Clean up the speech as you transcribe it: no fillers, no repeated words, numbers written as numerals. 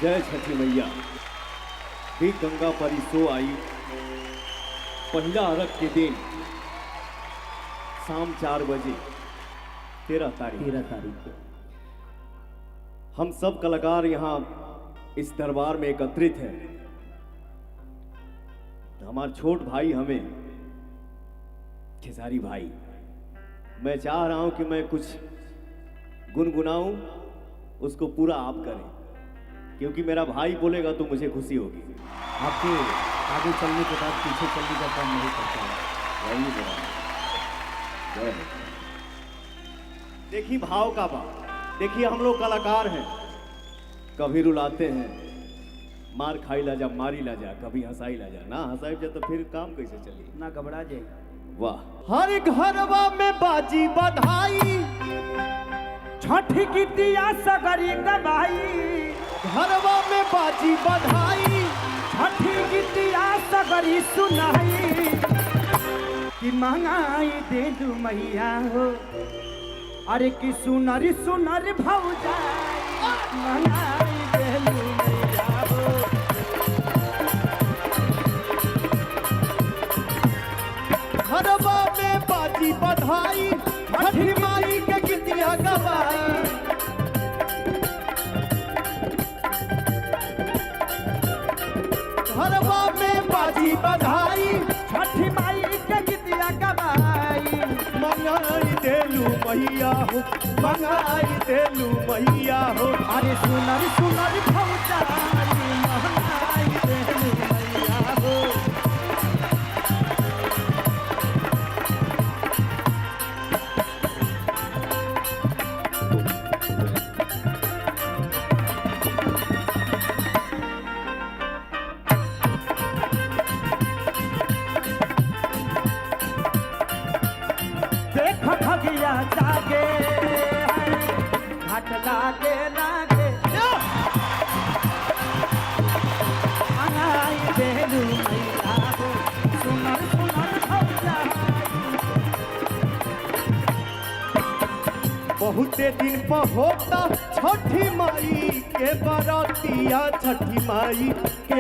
जय छठी मैया। भी गंगा परी सो आई, पहला अर्घ के दिन शाम 4 बजे 13 तारीख को हम सब कलाकार यहाँ इस दरबार में एकत्रित हैं। हमारे छोट भाई हमें खेसारी भाई, मैं चाह रहा हूं कि मैं कुछ गुनगुनाऊं, उसको पूरा आप करें, क्योंकि मेरा भाई बोलेगा तो मुझे खुशी होगी। आपके आगे चलने के बाद पीछे चलने का काम नहीं करता है। वही बोला। जय हो। देखिए भाव का बात, देखिए हम लोग कलाकार हैं, कभी रुलाते हैं, मार खाई ला जा, मारी ला जा, कभी हंसाई ला जा, ना हंसाई जा तो फिर काम कैसे चली, ना घबरा जाए। वाह। हर घरवा में बाजी बधाई, छठी गीतिया सगरी गवाई, घरवा में बाजी बधाई, छठी गीतिया सगरी सुनाई, कि महंगाई दे दू मैया हो, अरे कि सुनर सुनर भौजाई, महंगाई दे दू मैया हो। घरवा में बाजी बधाई, छठी माई के गीतिया गवाई, घरवा में बाजी बधाई, छठी माई के गीतिया गवाई, मंगाई देलू मैया हो, मंगाई देलू मैया हो, अरे सुनर सुनर भौजाई, महंगाई दे दू मैया हो। देखो ठगिया जागे घाट लागे लागे, मंगाई देलू मैया हो, सुनर सुनर भौजाई। बहुते दिन पर होता छठी माई के बरतिया, छठी माई के